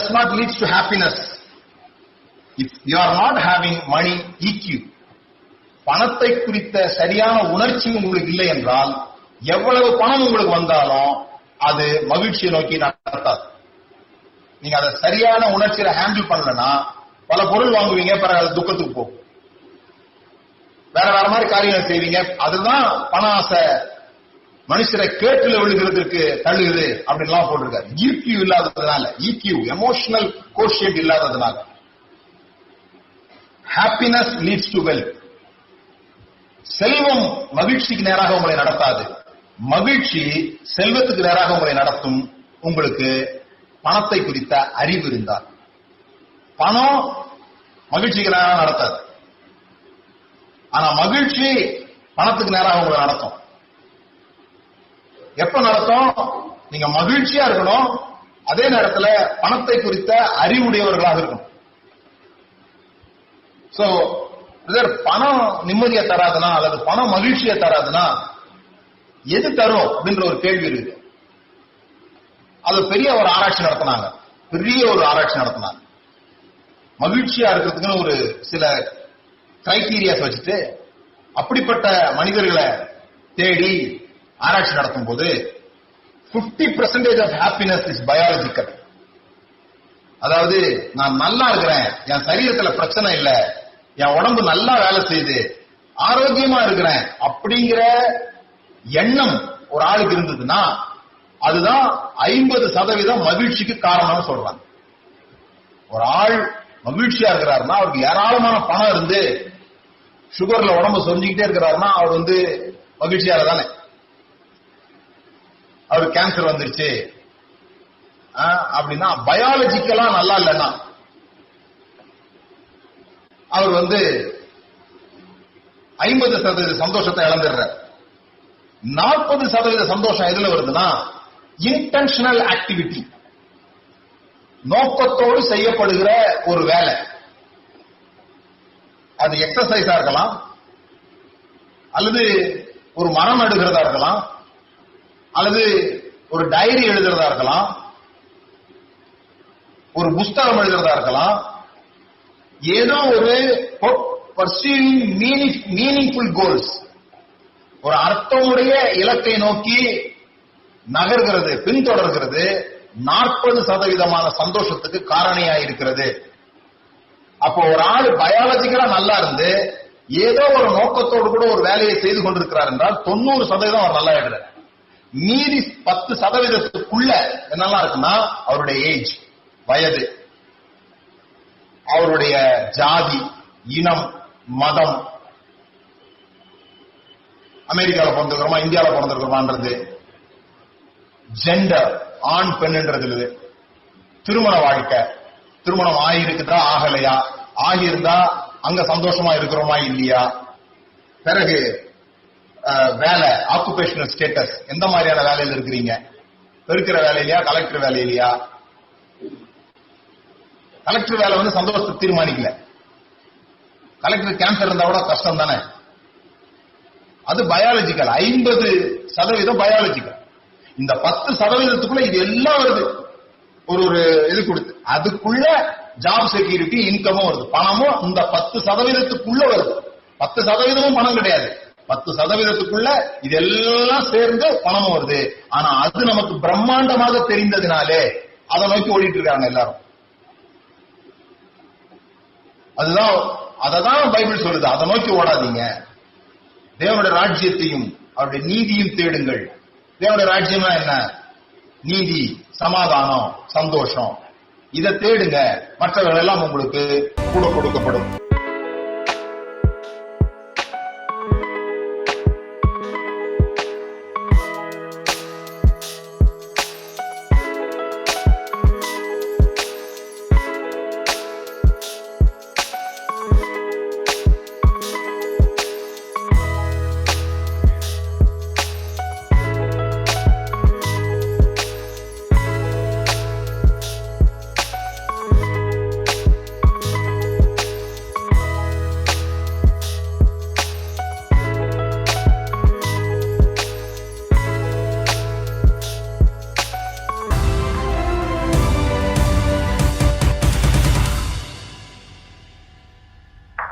does not lead to happiness. If you are not having money EQ, பணத்தை குறித்த சரியான உணர்ச்சி உங்களுக்கு இல்லை என்றால் எவ்வளவு பணம் உங்களுக்கு வந்தாலும் அது மகிழ்ச்சியை நோக்கி நடத்தாது. நீங்க அதை சரியான உணர்ச்சியில ஹேண்டில் பண்ணலன்னா பல பொருள் வாங்குவீங்க, பிறகு அது துக்கத்துக்கு போகும். வேற வேற மாதிரி காரியங்கள் செய்வீங்க. அதுதான் பண ஆசை மனுஷரை கேட்டுல விழுகிறதுக்கு தள்ளுகிறது அப்படின்லாம் போட்டிருக்காரு. EQ இல்லாததுனால, EQ எமோஷனல் கோஷியன்ட் இல்லாததுனால. Happiness leads to wealth. செல்வம் மகிழ்ச்சிக்கு நேராக உங்களை நடத்தாது, மகிழ்ச்சி செல்வத்துக்கு நேராக உங்களை நடத்தும். உங்களுக்கு பணத்தை குறித்த அறிவு இருந்தால். பணம் மகிழ்ச்சிக்கு நேராக நடத்தாது, ஆனா மகிழ்ச்சி பணத்துக்கு நேராக உங்களை நடத்தும். எப்ப நடத்தும்? நீங்க மகிழ்ச்சியா இருக்கணும், அதே நேரத்தில் பணத்தை குறித்த அறிவுடையவர்களாக இருக்கணும். சோ பணம் நிம்மதியை தராதுன்னா அல்லது பணம் மகிழ்ச்சியை தராதுன்னா எது தரும் அப்படின்ற ஒரு கேள்வி இருக்கு. அது பெரிய ஒரு ஆராய்ச்சி நடத்தினாங்க, மகிழ்ச்சியா இருக்கிறதுக்குன்னு ஒரு சில கிரைட்டீரியாஸ் வச்சுட்டு அப்படிப்பட்ட மனிதர்களை தேடி ஆராய்ச்சி நடத்தும் போது 50% ஆஃப் ஹாப்பினஸ் இஸ் பயாலஜிக்கல். அதாவது நான் நல்லா இருக்கிறேன், என் சரீரத்துல பிரச்சனை இல்லை, என் உடம்பு நல்லா வேலை செய்யுது, ஆரோக்கியமா இருக்கிறேன் அப்படிங்கிற எண்ணம் ஒரு ஆளுக்கு இருந்ததுன்னா அதுதான் 50% மகிழ்ச்சிக்கு காரணம் சொல்றாங்க. ஒரு ஆள் மகிழ்ச்சியா இருக்கிறாருன்னா அவருக்கு ஏராளமான பணம் இருந்து சுகர்ல உடம்பு சொரிஞ்சுக்கிட்டே இருக்கிறாருன்னா அவர் மகிழ்ச்சியால தானே. அவருக்கு கேன்சர் வந்துருச்சு அப்படின்னா பயாலஜிக்கலா நல்லா இல்லைன்னா அவர் 50% சந்தோஷத்தை இழந்துடுற. 40% சந்தோஷம் எதுல வருதுன்னா இன்டென்ஷனல் ஆக்டிவிட்டி, நோக்கத்தோடு செய்யப்படுகிற ஒரு வேலை. அது எக்ஸசைஸா இருக்கலாம், அல்லது ஒரு மரம் நடுகிறதா இருக்கலாம், அல்லது ஒரு டைரி எழுதுறதா இருக்கலாம், ஒரு புஸ்தகம் எழுதுறதா இருக்கலாம். ஏதோ ஒரு pursuing meaningful goals, ஒரு அர்த்தமுடைய இலக்கை நோக்கி நகர்கிறது, பின்தொடர்கிறது 40% சந்தோஷத்துக்கு காரணியா இருக்கிறது. அப்போ ஒரு ஆள் பயாலஜிக்கலா நல்லா இருந்து ஏதோ ஒரு நோக்கத்தோடு கூட ஒரு வேலையை செய்து கொண்டிருக்கிறார் என்றால் 90% அவர் நல்லா ஆயிடுறார். மீதி 10%க்குள்ள என்னெல்லாம் இருக்குன்னா அவருடைய ஏஜ், வயது, அவருடைய ஜாதி, இனம், மதம், அமெரிக்காவில் பிறந்திருக்கிறோமா இந்தியாவில் பிறந்திருக்கிறோமான்றது, ஜெண்டர், ஆண் பெண்ன்றது, திருமண வாழ்க்கை, திருமணம் ஆகியிருக்குதா ஆகலையா, ஆகியிருந்தா அங்க சந்தோஷமா இருக்கிறோமா இல்லையா, பிறகு வேலை, ஆக்குபேஷனல் ஸ்டேட்டஸ், எந்த மாதிரியான வேலையில் இருக்கிறீங்க, பெருக்கிற வேலையிலையா கலெக்டர் வேலையிலையா. கலெக்டர் வேலை சந்தோஷத்தை தீர்மானிக்கல, கலெக்டர் கேன்சர் இருந்தா கூட கஷ்டம் தானே. அது பயாலஜிக்கல், 50% பயாலஜிக்கல். இந்த 10%க்குள்ள இது எல்லாம் வருது, ஒரு இது கொடுத்து அதுக்குள்ள ஜாப் செக்யூரிட்டி, இன்கமும் வருது, பணமும் இந்த 10%க்குள்ள வருது. 10% பணம் கிடையாது, 10%க்குள்ள இதெல்லாம் சேர்ந்து பணமும் வருது. ஆனா அது நமக்கு பிரம்மாண்டமாக தெரிந்ததினாலே அதை நோக்கி ஓடிட்டு இருக்காங்க எல்லாரும். அதுதான் அததான் பைபிள் சொல்லுது, அதை நோக்கி ஓடாதீங்க. தேவனுடைய ராஜ்யத்தையும் அவருடைய நீதியும் தேடுங்கள். தேவனுடைய ராஜ்யம்னா என்ன? நீதி, சமாதானம், சந்தோஷம். இதை தேடுங்க, மற்றவர்கள் எல்லாம் உங்களுக்கு கூட கொடுக்கப்படும்.